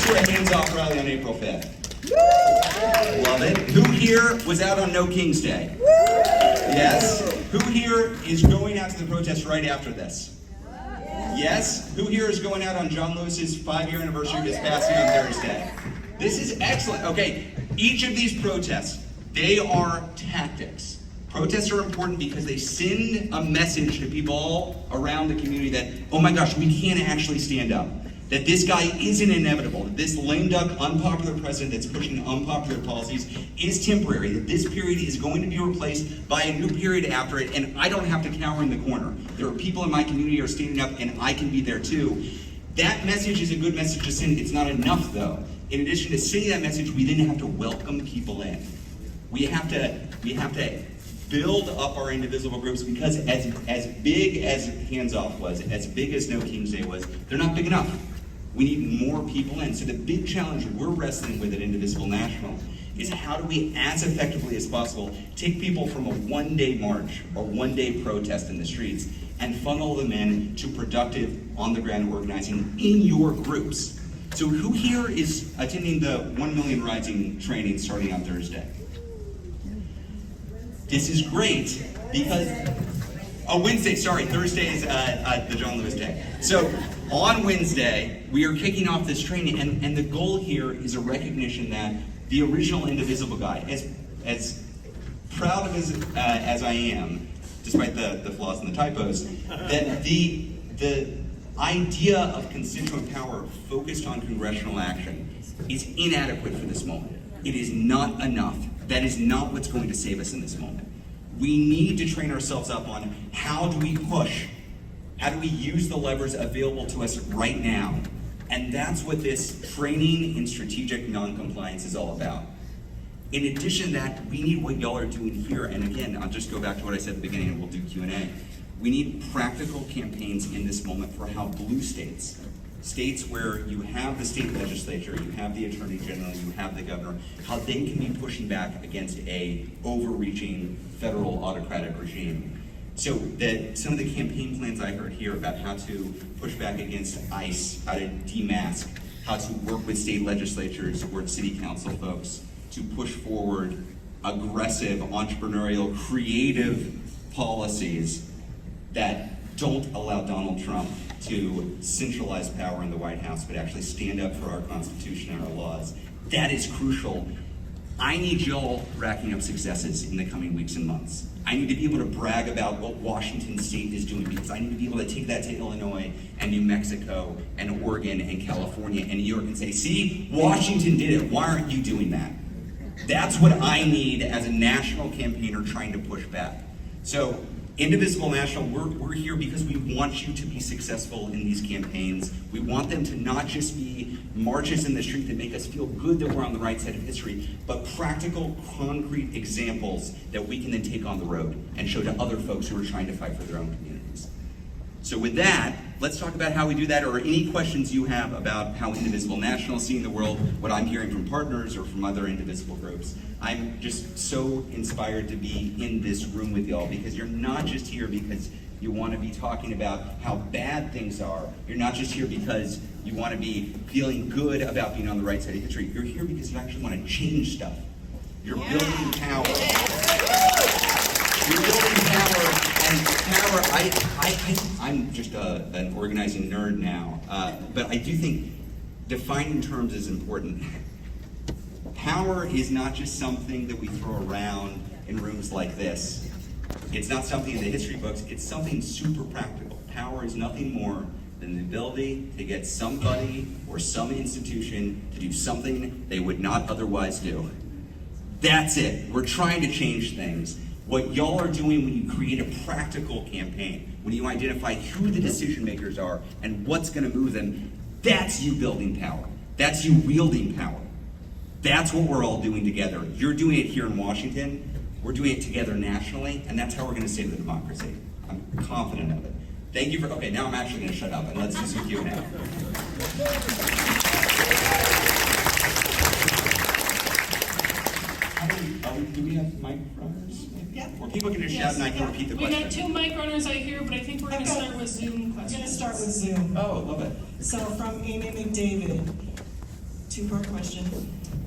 to a hands-off rally on April 5th? Love it. Who here was out on No King's Day? Yes. Who here is going out to the protest right after this? Yes. Who here is going out on John Lewis's 5-year anniversary of his passing on Thursday? This is excellent. Okay, each of these protests, they are tactics. Protests are important because they send a message to people all around the community that, oh my gosh, we can't actually stand up. That this guy isn't inevitable. That this lame duck, unpopular president that's pushing unpopular policies is temporary. That this period is going to be replaced by a new period after it, and I don't have to cower in the corner. There are people in my community who are standing up, and I can be there too. That message is a good message to send. It's not enough, though. In addition to sending that message, we then have to welcome people in. We have to build up our indivisible groups, because as big as Hands Off was, as big as No King's Day was, they're not big enough. We need more people in. So the big challenge we're wrestling with at Indivisible National is how do we, as effectively as possible, take people from a one-day march or one-day protest in the streets and funnel them in to productive, on-the-ground organizing in your groups. So who here is attending the 1 Million Rising training starting on Thursday? This is great because, Wednesday, sorry, Thursday is the John Lewis Day. So on Wednesday, we are kicking off this training, and the goal here is a recognition that the original Indivisible guy, as proud of as I am, despite the flaws and the typos, that the idea of constituent power focused on congressional action is inadequate for this moment. It is not enough. That is not what's going to save us in this moment. We need to train ourselves up on how do we push, how do we use the levers available to us right now. And that's what this training in strategic non-compliance is all about. In addition to that, we need what y'all are doing here. And again, I'll just go back to what I said at the beginning and we'll do Q&A. We need practical campaigns in this moment for how blue states where you have the state legislature, you have the attorney general, you have the governor, how they can be pushing back against a overreaching federal autocratic regime. So some of the campaign plans I heard here about how to push back against ICE, how to demask, how to work with state legislatures or city council folks to push forward aggressive, entrepreneurial, creative policies that don't allow Donald Trump to centralize power in the White House, but actually stand up for our Constitution and our laws. That is crucial. I need y'all racking up successes in the coming weeks and months. I need to be able to brag about what Washington State is doing, because I need to be able to take that to Illinois and New Mexico and Oregon and California and New York and say, see, Washington did it. Why aren't you doing that? That's what I need as a national campaigner trying to push back. So Indivisible National, we're here because we want you to be successful in these campaigns. We want them to not just be marches in the street that make us feel good that we're on the right side of history, but practical, concrete examples that we can then take on the road and show to other folks who are trying to fight for their own communities. So with that, let's talk about how we do that, or any questions you have about how Indivisible National is seeing the world, what I'm hearing from partners or from other Indivisible groups. I'm just so inspired to be in this room with y'all, because you're not just here because you want to be talking about how bad things are. You're not just here because you want to be feeling good about being on the right side of history. You're here because you actually want to change stuff. You're building power. You're building power. And power, I'm just an organizing nerd now, but I do think defining terms is important. Power is not just something that we throw around in rooms like this. It's not something in the history books, it's something super practical. Power is nothing more than the ability to get somebody or some institution to do something they would not otherwise do. That's it. We're trying to change things. What y'all are doing when you create a practical campaign, when you identify who the decision makers are and what's going to move them, that's you building power. That's you wielding power. That's what we're all doing together. You're doing it here in Washington. We're doing it together nationally, and that's how we're going to save the democracy. I'm confident of it. Thank you for, okay, now I'm actually going to shut up, and let's do some Q&A. Do we have mic runners? Yeah. Or people can just shout and I can repeat the question. We got 2 mic runners out here, but I think we're going to start with Zoom questions. I'm going to start with Zoom. Oh, love it. So from Amy McDavid, Two-part question.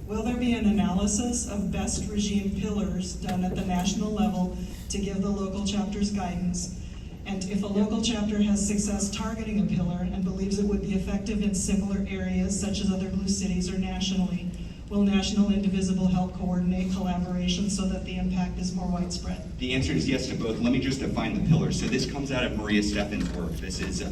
Will there be an analysis of best regime pillars done at the national level to give the local chapters guidance? And if a local chapter has success targeting a pillar and believes it would be effective in similar areas, such as other blue cities or nationally, will National Indivisible help coordinate collaboration so that the impact is more widespread? The answer is yes to both. Let me just define the pillars. So this comes out of Maria Stephan's work. This is,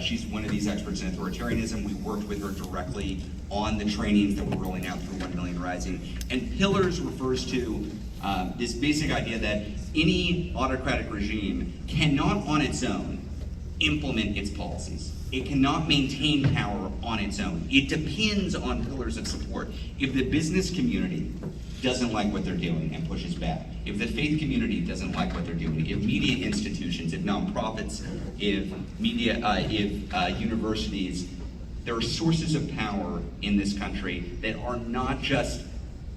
she's one of these experts in authoritarianism. We worked with her directly on the trainings that we're rolling out through 1 Million Rising. And pillars refers to this basic idea that any autocratic regime cannot on its own implement its policies. It cannot maintain power on its own. It depends on pillars of support. If the business community doesn't like what they're doing and pushes back, if the faith community doesn't like what they're doing, if media institutions, if nonprofits, if universities, there are sources of power in this country that are not just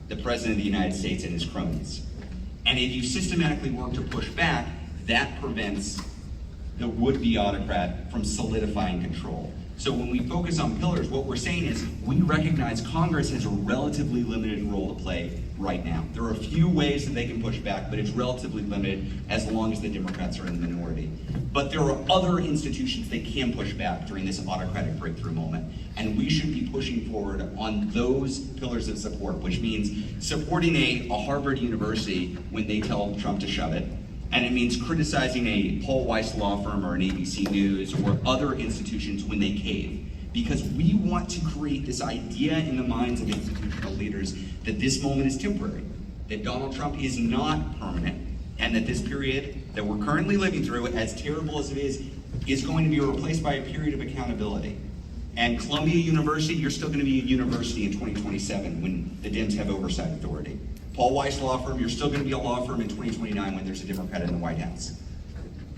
the President of the United States and his cronies. And if you systematically work to push back, that prevents the would-be autocrat from solidifying control. So when we focus on pillars, what we're saying is we recognize Congress has a relatively limited role to play right now. There are a few ways that they can push back, but it's relatively limited as long as the Democrats are in the minority. But there are other institutions that can push back during this autocratic breakthrough moment. And we should be pushing forward on those pillars of support, which means supporting a Harvard University when they tell Trump to shove it. And it means criticizing a Paul Weiss law firm or an ABC News or other institutions when they cave. Because we want to create this idea in the minds of institutional leaders that this moment is temporary, that Donald Trump is not permanent, and that this period that we're currently living through, as terrible as it is going to be replaced by a period of accountability. And Columbia University, you're still going to be a university in 2027 when the Dems have oversight authority. Paul Weiss Law Firm, you're still going to be a law firm in 2029 when there's a Democrat in the White House.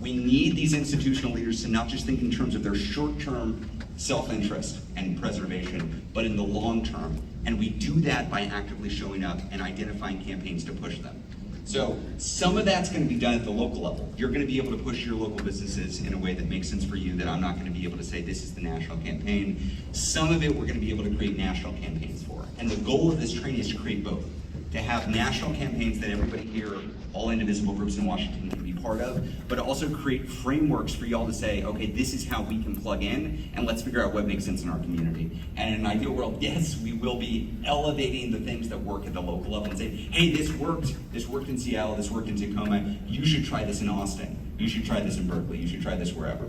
We need these institutional leaders to not just think in terms of their short-term self-interest and preservation, but in the long term. And we do that by actively showing up and identifying campaigns to push them. So some of that's going to be done at the local level. You're going to be able to push your local businesses in a way that makes sense for you, that I'm not going to be able to say this is the national campaign. Some of it we're going to be able to create national campaigns for. And the goal of this training is to create both. To have national campaigns that everybody here, all indivisible groups in Washington can be part of, but also create frameworks for y'all to say, okay, this is how we can plug in, and let's figure out what makes sense in our community. And in an ideal world, yes, we will be elevating the things that work at the local level and say, hey, this worked in Seattle, this worked in Tacoma, you should try this in Austin, you should try this in Berkeley, you should try this wherever.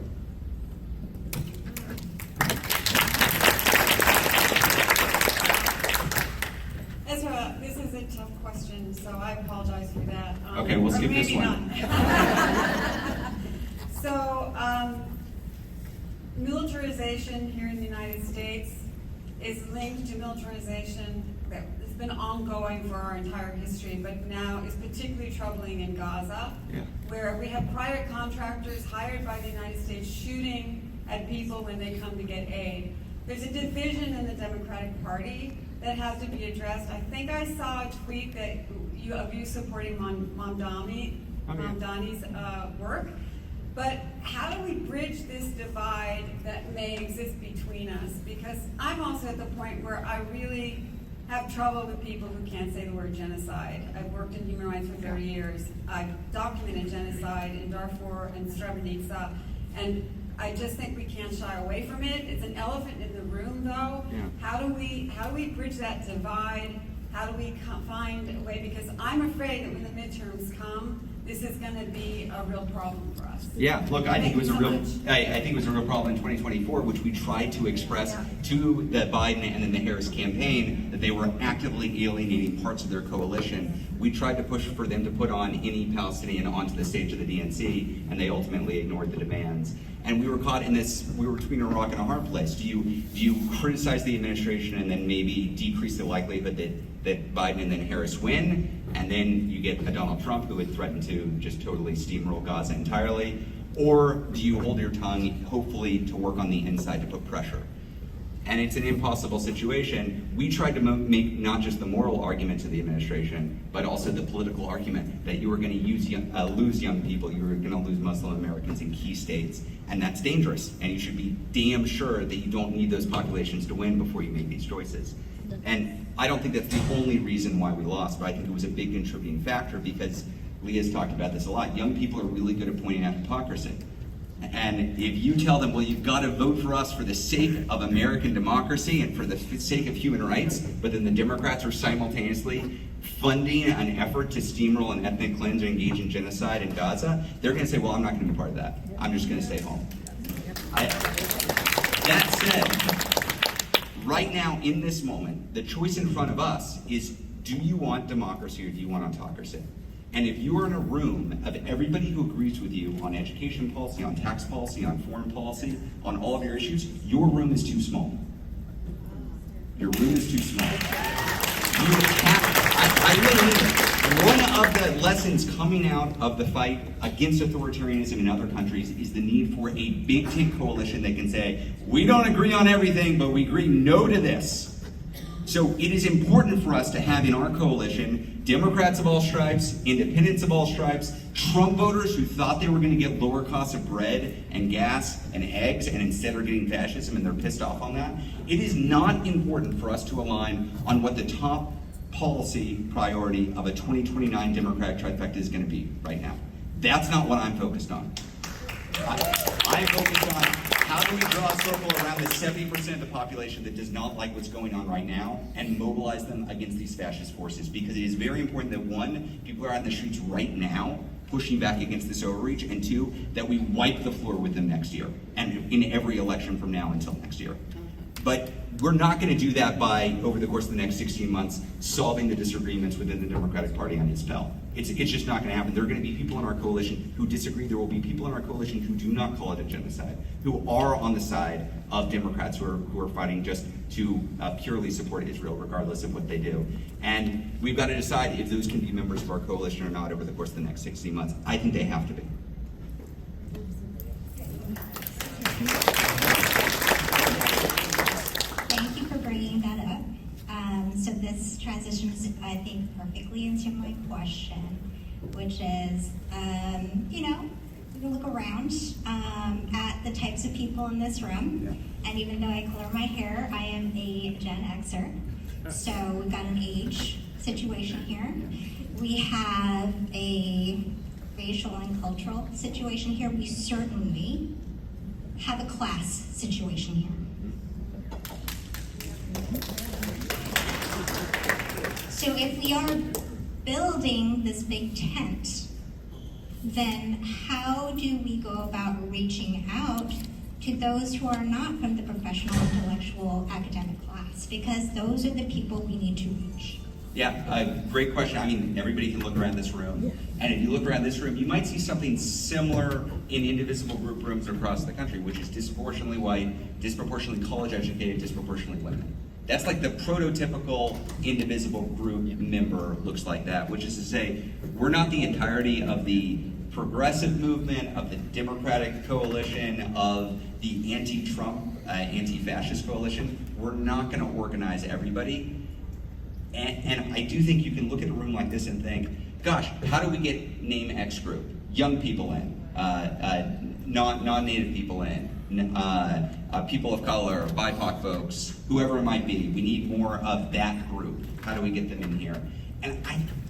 Ezra, this is a tough question, so I apologize for that. Okay, we'll skip this one. So, militarization here in the United States is linked to militarization that has been ongoing for our entire history, but now is particularly troubling in Gaza, where we have private contractors hired by the United States shooting at people when they come to get aid. There's a division in the Democratic Party that has to be addressed. I think I saw a tweet that of you supporting Mamdani's work. But how do we bridge this divide that may exist between us? Because I'm also at the point where I really have trouble with people who can't say the word genocide. I've worked in human rights for 30 years. I've documented genocide in Darfur and Srebrenica, and I just think we can't shy away from it. It's an elephant in the room, though. Yeah. How do we bridge that divide? How do we find a way? Because I'm afraid that when the midterms come, this is going to be a real problem for us. Yeah, look, I think it was a real problem in 2024, which we tried to express to the Biden and then the Harris campaign that they were actively alienating parts of their coalition. We tried to push for them to put on any Palestinian onto the stage of the DNC, and they ultimately ignored the demands. And we were caught in this, we were between a rock and a hard place. Do you criticize the administration and then maybe decrease the likelihood that Biden and then Harris win? And then you get a Donald Trump who would threaten to just totally steamroll Gaza entirely? Or do you hold your tongue, hopefully, to work on the inside to put pressure? and it's an impossible situation. We tried to make not just the moral argument to the administration, but also the political argument that you were going to lose young people, you were going to lose Muslim Americans in key states, and that's dangerous. And you should be damn sure that you don't need those populations to win before you make these choices. And I don't think that's the only reason why we lost, but I think it was a big contributing factor because Leah's talked about this a lot. Young people are really good at pointing out hypocrisy. And if you tell them, well, you've got to vote for us for the sake of American democracy and for the sake of human rights, but then the Democrats are simultaneously funding an effort to steamroll an ethnic cleanse and engage in genocide in Gaza, they're going to say, well, I'm not going to be part of that. I'm just going to stay home. That said, right now, in this moment, the choice in front of us is, do you want democracy or do you want autocracy? And if you are in a room of everybody who agrees with you on education policy, on tax policy, on foreign policy, on all of your issues, your room is too small. Your room is too small. You have, I really mean it. One of the lessons coming out of the fight against authoritarianism in other countries is the need for a big tent coalition that can say, we don't agree on everything, but we agree no to this. So it is important for us to have in our coalition Democrats of all stripes, independents of all stripes, Trump voters who thought they were going to get lower costs of bread and gas and eggs and instead are getting fascism and they're pissed off on that. It is not important for us to align on what the top policy priority of a 2029 Democratic trifecta is going to be right now. That's not what I'm focused on. I'm focused on how do we draw a circle around the 70% of the population that does not like what's going on right now and mobilize them against these fascist forces, because it is very important that one, people are out in the streets right now pushing back against this overreach, and two, that we wipe the floor with them next year and in every election from now until next year. But we're not going to do that by, over the course of the next 16 months, solving the disagreements within the Democratic Party on its Pell. It's just not going to happen. There are going to be people in our coalition who disagree. There will be people in our coalition who do not call it a genocide, who are on the side of Democrats who are fighting just to purely support Israel, regardless of what they do. And we've got to decide if those can be members of our coalition or not over the course of the next 16 months. I think they have to be. Thank you for bringing that up. So this transitions, I think, perfectly into my question, which is, you can look around at the types of people in this room, and even though I color my hair, I am a Gen Xer, so we've got an age situation here. We have a racial and cultural situation here. We certainly have a class situation here. So if we are building this big tent, then how do we go about reaching out to those who are not from the professional, intellectual, academic class? Because those are the people we need to reach. Yeah, great question. I mean, everybody can look around this room. And if you look around this room, you might see something similar in Indivisible group rooms across the country, which is disproportionately white, disproportionately college educated, disproportionately women. That's like the prototypical Indivisible group member looks like that, which is to say, we're not the entirety of the progressive movement, of the Democratic coalition, of the anti-Trump, anti-fascist coalition. We're not going to organize everybody. And I do think you can look at a room like this and think, gosh, how do we get name X group? Young people in, non-native people in, people of color, BIPOC folks, whoever it might be. We need more of that group. How do we get them in here? And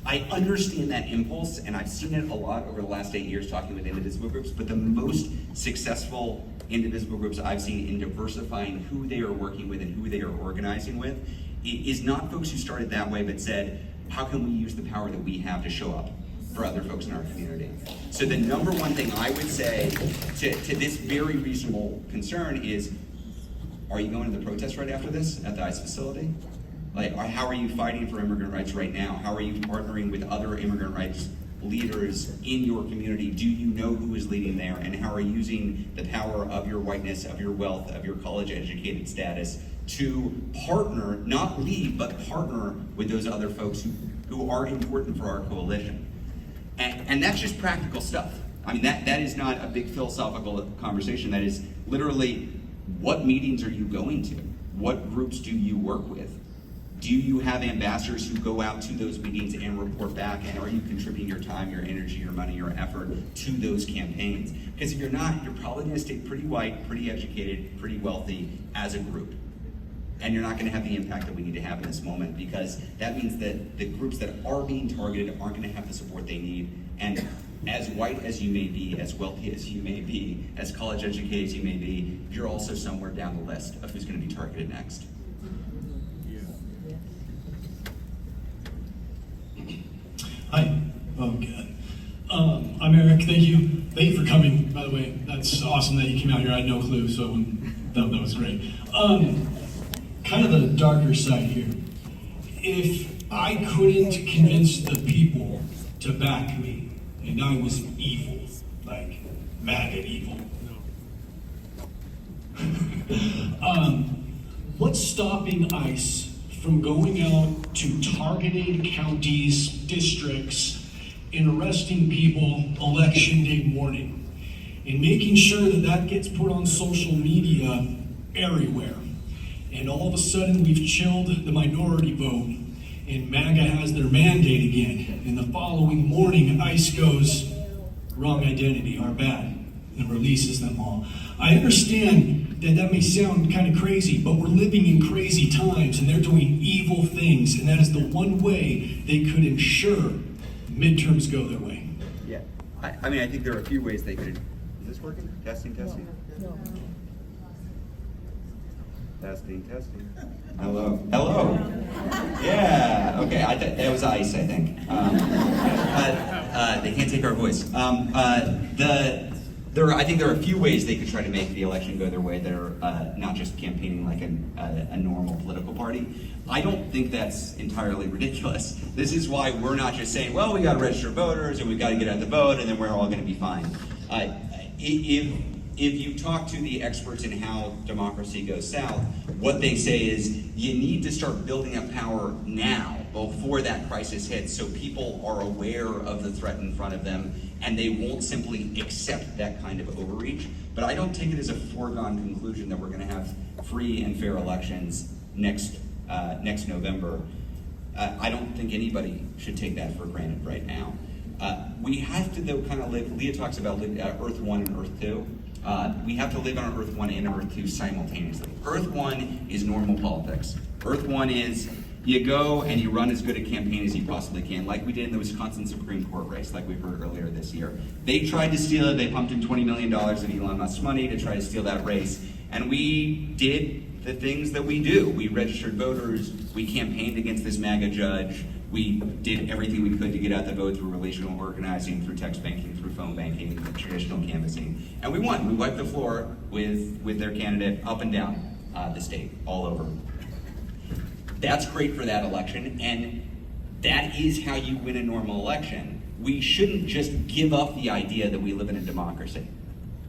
I understand that impulse, and I've seen it a lot over the last 8 years talking with Indivisible groups, but the most successful Indivisible groups I've seen in diversifying who they are working with and who they are organizing with is not folks who started that way, but said, how can we use the power that we have to show up for other folks in our community? So the number one thing I would say to this very reasonable concern is, are you going to the protest right after this at the ICE facility? Like, how are you fighting for immigrant rights right now? How are you partnering with other immigrant rights leaders in your community? Do you know who is leading there? And how are you using the power of your whiteness, of your wealth, of your college educated status to partner, not lead, but partner with those other folks who are important for our coalition? And that's just practical stuff. I mean, that is not a big philosophical conversation. That is literally, what meetings are you going to? What groups do you work with? Do you have ambassadors who go out to those meetings and report back? And are you contributing your time, your energy, your money, your effort to those campaigns? Because if you're not, you're probably going to stay pretty white, pretty educated, pretty wealthy as a group. And you're not going to have the impact that we need to have in this moment, because that means that the groups that are being targeted aren't going to have the support they need. And as white as you may be, as wealthy as you may be, as college educated as you may be, you're also somewhere down the list of who's going to be targeted next. Hi. Oh, God. I'm Eric. Thank you. Thank you for coming, by the way. That's awesome that you came out here. I had no clue, so that was great. Kind of the darker side here. If I couldn't convince the people to back me, and I was evil, like MAGA evil, what's stopping ICE from going out to targeted counties, districts, and arresting people election day morning, and making sure that that gets put on social media everywhere? And all of a sudden we've chilled the minority vote, and MAGA has their mandate again. And the following morning, ICE goes, wrong identity, our bad, and releases them all. I understand that may sound kind of crazy, but we're living in crazy times, and they're doing evil things, and that is the one way they could ensure midterms go their way. Yeah. I mean, I think there are a few ways they could. Is this working? Testing. No. Testing. Hello. Yeah. Okay. That was ICE, I think. They can't take our voice. I think there are a few ways they could try to make the election go their way that are not just campaigning like a normal political party. I don't think that's entirely ridiculous. This is why we're not just saying, well, we got to register voters and we got to get out the vote and then we're all going to be fine. If you talk to the experts in how democracy goes south, what they say is you need to start building up power now before that crisis hits, so people are aware of the threat in front of them and they won't simply accept that kind of overreach. But I don't take it as a foregone conclusion that we're going to have free and fair elections next November. I don't think anybody should take that for granted right now. We have to, though, kind of live. Leah talks about Earth 1 and Earth 2. We have to live on Earth 1 and Earth 2 simultaneously. Earth 1 is normal politics. Earth 1 is you go and you run as good a campaign as you possibly can, like we did in the Wisconsin Supreme Court race, like we heard earlier this year. They tried to steal it. They pumped in $20 million of Elon Musk's money to try to steal that race. And we did the things that we do. We registered voters. We campaigned against this MAGA judge. We did everything we could to get out the vote through relational organizing, through text banking, through phone banking, through traditional canvassing. And we won. We wiped the floor with their candidate up and down the state, all over. That's great for that election, and that is how you win a normal election. We shouldn't just give up the idea that we live in a democracy.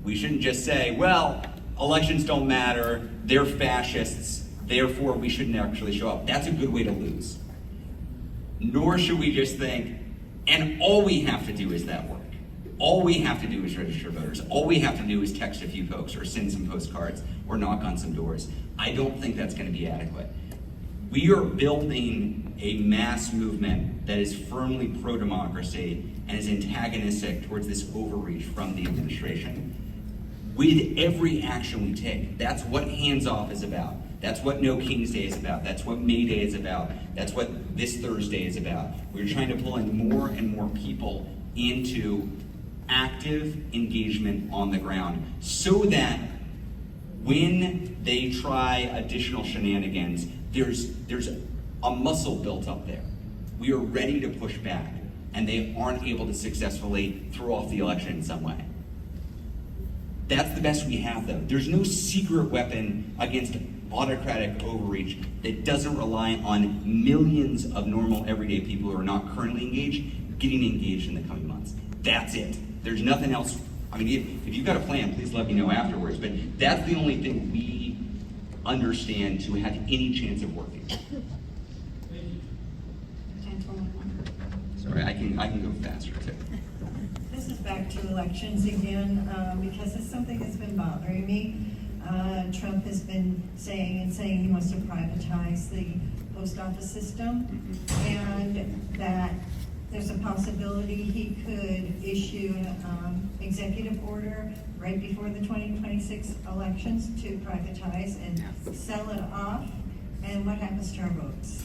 We shouldn't just say, well, elections don't matter, they're fascists, therefore we shouldn't actually show up. That's a good way to lose. Nor should we just think, and all we have to do is that work. All we have to do is register voters. All we have to do is text a few folks or send some postcards or knock on some doors. I don't think that's going to be adequate. We are building a mass movement that is firmly pro-democracy and is antagonistic towards this overreach from the administration. With every action we take, that's what hands off is about. That's what No King's Day is about. That's what May Day is about. That's what this Thursday is about. We're trying to pull in more and more people into active engagement on the ground so that when they try additional shenanigans, there's a muscle built up there. We are ready to push back, and they aren't able to successfully throw off the election in some way. That's the best we have, though. There's no secret weapon against autocratic overreach that doesn't rely on millions of normal, everyday people who are not currently engaged, getting engaged in the coming months. That's it. There's nothing else. I mean, if you've got a plan, please let me know afterwards, but that's the only thing we understand to have any chance of working. Sorry, I can go faster too. This is back to elections again, because it's something that's been bothering me. Trump has been saying he wants to privatize the post office system, and that there's a possibility he could issue an executive order right before the 2026 elections to privatize and sell it off. And what happens to our votes?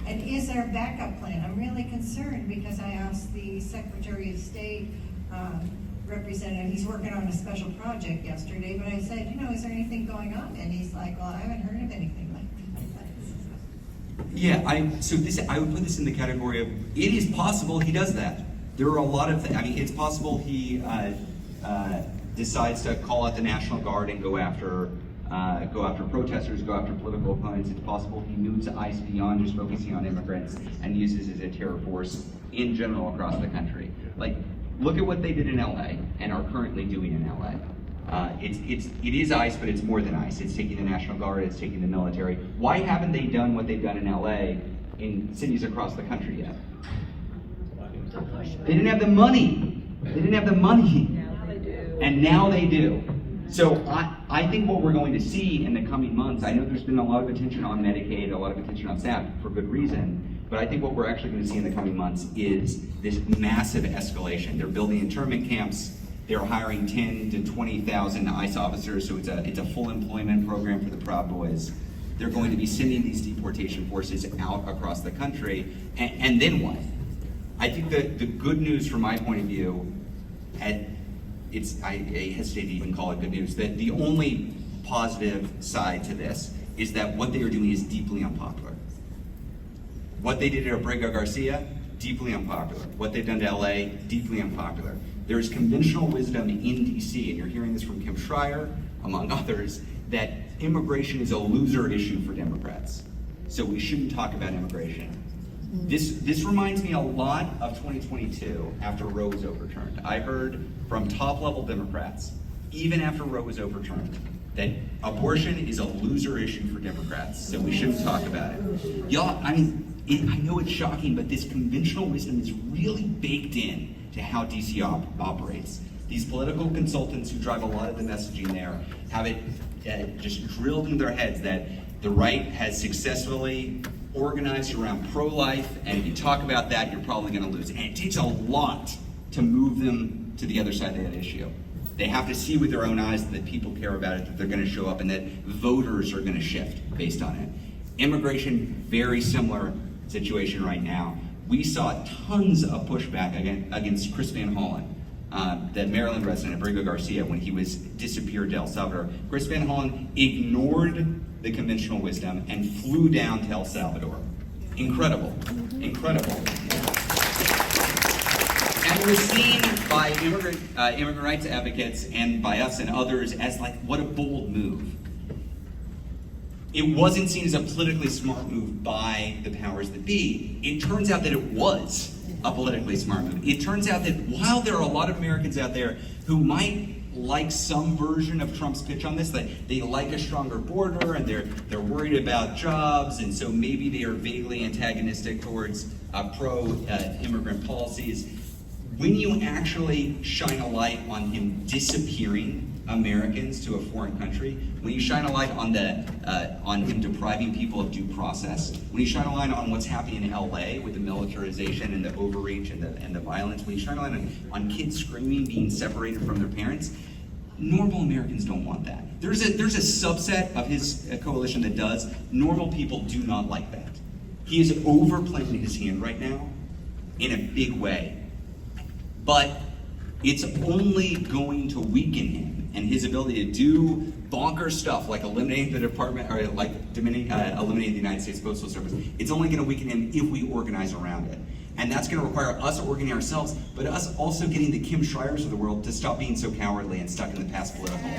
And is there a backup plan? I'm really concerned because I asked the Secretary of State representative, he's working on a special project yesterday, but I said, is there anything going on? And he's like, well, I haven't heard of anything like that. Yeah, I would put this in the category of, it is possible he does that. There are a lot of things. I mean, it's possible he decides to call out the National Guard and go after protesters, go after political opponents. It's possible he moves ICE beyond just focusing on immigrants and uses it as a terror force in general across the country. Like, look at what they did in LA and are currently doing in LA. It is ICE, but it's more than ICE. It's taking the National Guard, it's taking the military. Why haven't they done what they've done in LA in cities across the country yet? They didn't have the money. And now they do. So I think what we're going to see in the coming months, I know there's been a lot of attention on Medicaid, a lot of attention on staff for good reason, but I think what we're actually going to see in the coming months is this massive escalation. They're building internment camps. They're hiring 10 to 20,000 ICE officers, so it's a full employment program for the Proud Boys. They're going to be sending these deportation forces out across the country, and then what? I think the good news from my point of view, I hesitate to even call it good news, that the only positive side to this is that what they are doing is deeply unpopular. What they did at Abrego Garcia, deeply unpopular. What they've done to LA, deeply unpopular. There is conventional wisdom in DC, and you're hearing this from Kim Schreier, among others, that immigration is a loser issue for Democrats. So we shouldn't talk about immigration. This reminds me a lot of 2022 after Roe was overturned. I heard from top-level Democrats, even after Roe was overturned, that abortion is a loser issue for Democrats, so we shouldn't talk about it. Y'all, I know it's shocking, but this conventional wisdom is really baked in to how DC operates. These political consultants who drive a lot of the messaging there have it just drilled into their heads that the right has successfully organized around pro-life, and if you talk about that, you're probably going to lose. And it takes a lot to move them to the other side of that issue. They have to see with their own eyes that people care about it, that they're going to show up, and that voters are going to shift based on it. Immigration, very similar situation right now. We saw tons of pushback against Chris Van Hollen, the Maryland resident, Abrego Garcia, when he was disappeared to El Salvador. Chris Van Hollen ignored the conventional wisdom and flew down to El Salvador. Incredible. And we're seen by immigrant rights advocates and by us and others as like, what a bold move. It wasn't seen as a politically smart move by the powers that be. It turns out that it was a politically smart move. It turns out that while there are a lot of Americans out there who might like some version of Trump's pitch on this, that they like a stronger border and they're worried about jobs, and so maybe they are vaguely antagonistic towards pro-immigrant policies. When you actually shine a light on him disappearing Americans to a foreign country, when you shine a light on him depriving people of due process, when you shine a light on what's happening in LA with the militarization and the overreach and the violence, when you shine a light on kids screaming, being separated from their parents, normal Americans don't want that. There's a subset of his coalition that does. Normal people do not like that. He is overplaying his hand right now in a big way. But it's only going to weaken him and his ability to do bonkers stuff like eliminating the department, or like eliminating the United States Postal Service. It's only going to weaken him if we organize around it. And that's going to require us organizing ourselves, but us also getting the Kim Schreiers of the world to stop being so cowardly and stuck in the past political.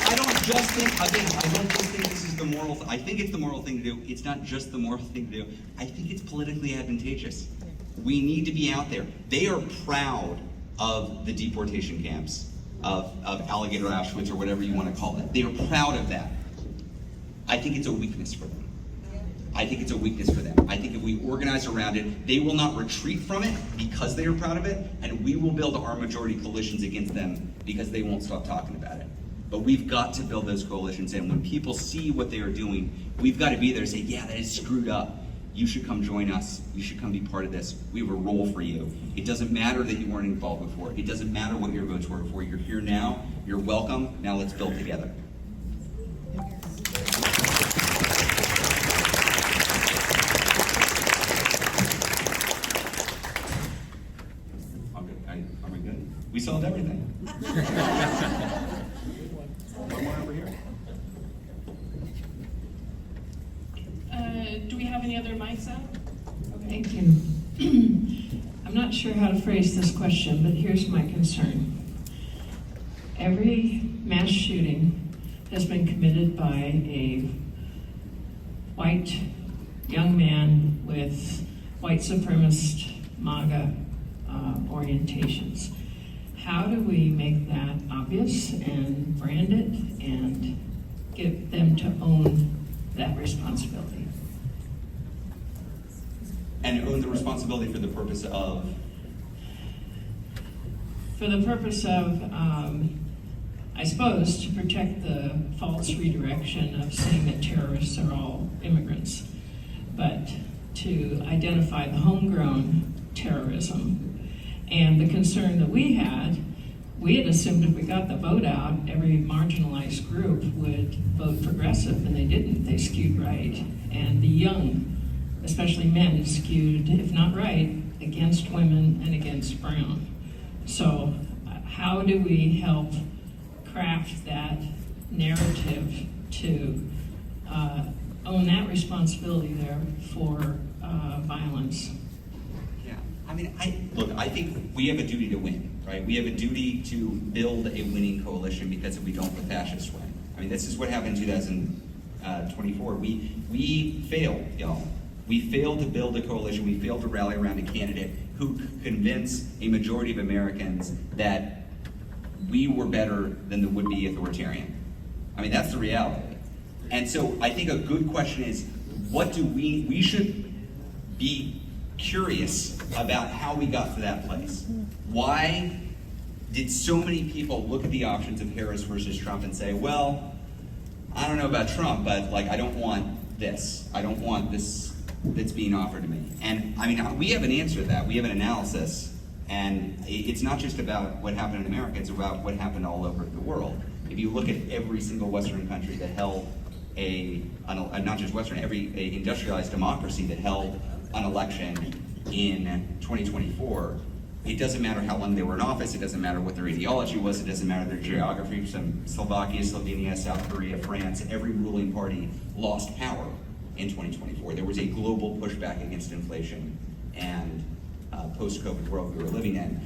I don't just think this is the moral, I think it's the moral thing to do. It's not just the moral thing to do. I think it's politically advantageous. We need to be out there. They are proud of the deportation camps, of Alligator Auschwitz, or whatever you want to call it. They are proud of that. I think it's a weakness for them. I think it's a weakness for them. I think if we organize around it, they will not retreat from it because they are proud of it, and we will build our majority coalitions against them because they won't stop talking about it. But we've got to build those coalitions, and when people see what they are doing, we've got to be there and say, yeah, that is screwed up. You should come join us. You should come be part of this. We have a role for you. It doesn't matter that you weren't involved before. It doesn't matter what your votes were before. You're here now. You're welcome. Now let's build together. Are we good? We solved everything. One more over here. Do we have any other mics out? Thank you. I'm not sure how to phrase this question, but here's my concern. Every mass shooting has been committed by a white young man with white supremacist MAGA orientations. How do we make that obvious and brand it and get them to own that responsibility? And own the responsibility for the purpose of? For the purpose of, I suppose, to protect the false redirection of saying that terrorists are all immigrants, but to identify the homegrown terrorism. And the concern that we had assumed if we got the vote out, every marginalized group would vote progressive, and they didn't. They skewed right. And the young, especially men, skewed, if not right, against women and against brown. So how do we help craft that narrative to own that responsibility there for violence? Yeah, I mean, I think we have a duty to win, right? We have a duty to build a winning coalition, because if we don't, the fascists win. I mean, this is what happened in 2024. We failed, y'all. We failed to build a coalition. We failed to rally around a candidate who could convince a majority of Americans that we were better than the would-be authoritarian. I mean, that's the reality. And so I think a good question is, what do we should be curious about how we got to that place. Why did so many people look at the options of Harris versus Trump and say, well, I don't know about Trump, but like, I don't want this. I don't want this that's being offered to me. And I mean, we have an answer to that. We have an analysis, and it's not just about what happened in America, it's about what happened all over the world. If you look at every single Western country that held not just Western, every industrialized democracy that held an election in 2024, it doesn't matter how long they were in office, it doesn't matter what their ideology was, it doesn't matter their geography, some Slovakia, Slovenia, South Korea, France, every ruling party lost power in 2024. There was a global pushback against inflation and post-COVID world we were living in,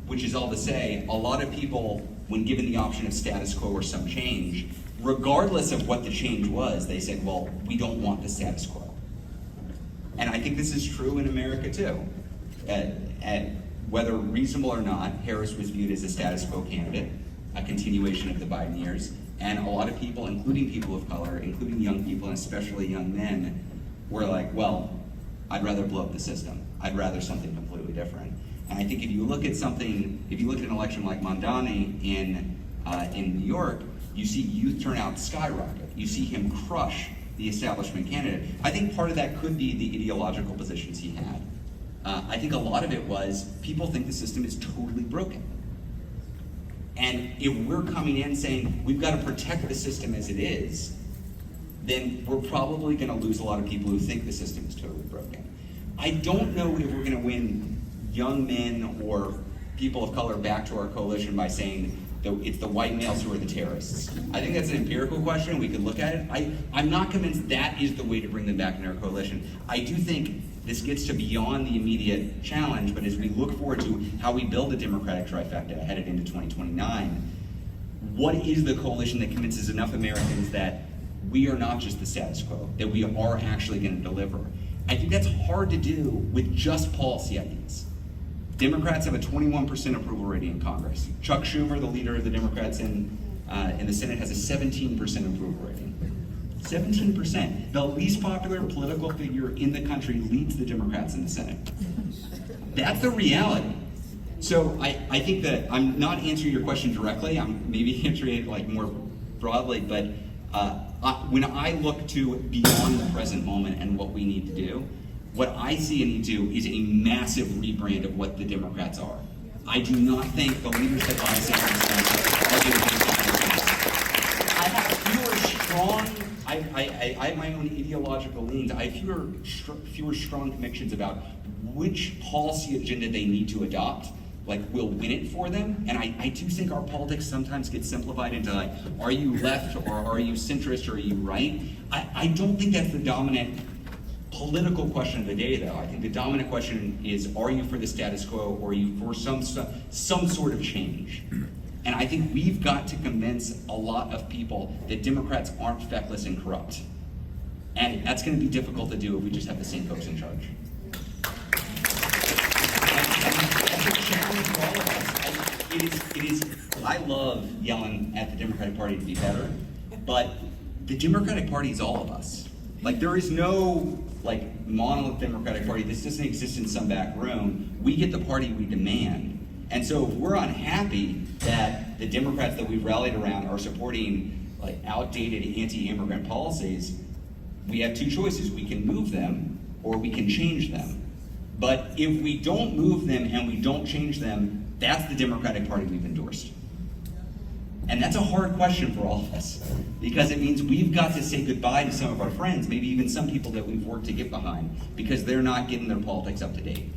which is all to say, a lot of people, when given the option of status quo or some change, regardless of what the change was, they said, well, we don't want the status quo. And I think this is true in America too. Whether reasonable or not, Harris was viewed as a status quo candidate, a continuation of the Biden years, and a lot of people, including people of color, including young people, and especially young men, were like, well, I'd rather blow up the system. I'd rather something completely different. And I think if you look at an election like Mondani in New York, you see youth turnout skyrocket. You see him crush the establishment candidate. I think part of that could be the ideological positions he had. I think a lot of it was people think the system is totally broken. And if we're coming in saying we've got to protect the system as it is, then we're probably going to lose a lot of people who think the system is totally broken. I don't know if we're going to win young men or people of color back to our coalition by saying that it's the white males who are the terrorists. I think that's an empirical question. We could look at it. I'm not convinced that is the way to bring them back in our coalition. I do think this gets to beyond the immediate challenge, but as we look forward to how we build a Democratic trifecta headed into 2029, what is the coalition that convinces enough Americans that we are not just the status quo, that we are actually going to deliver? I think that's hard to do with just policy ideas. Democrats have a 21% approval rating in Congress. Chuck Schumer, the leader of the Democrats in the Senate, has a 17% approval rating. 17%. The least popular political figure in the country leads the Democrats in the Senate. That's the reality. So I think that I'm not answering your question directly. I'm maybe answering it like more broadly, but when I look to beyond the present moment and what we need to do, what I see a need to do is a massive rebrand of what the Democrats are. I do not think the leaders that I see are going to be I have fewer strong, I have my own ideological leans. I have fewer strong convictions about which policy agenda they need to adopt, like will win it for them. And I do think our politics sometimes gets simplified into like, are you left or are you centrist or are you right? I don't think that's the dominant political question of the day, though. I think the dominant question is, are you for the status quo or are you for some sort of change? And I think we've got to convince a lot of people that Democrats aren't feckless and corrupt. And that's going to be difficult to do if we just have the same folks in charge. That's a challenge for all of us. It is. I love yelling at the Democratic Party to be better, but the Democratic Party is all of us. Like, there is no like monolith Democratic Party. This doesn't exist in some back room. We get the party we demand. And so if we're unhappy that the Democrats that we've rallied around are supporting like outdated anti-immigrant policies, we have two choices. We can move them or we can change them. But if we don't move them and we don't change them, that's the Democratic Party we've endorsed. And that's a hard question for all of us, because it means we've got to say goodbye to some of our friends, maybe even some people that we've worked to get behind, because they're not getting their politics up to date.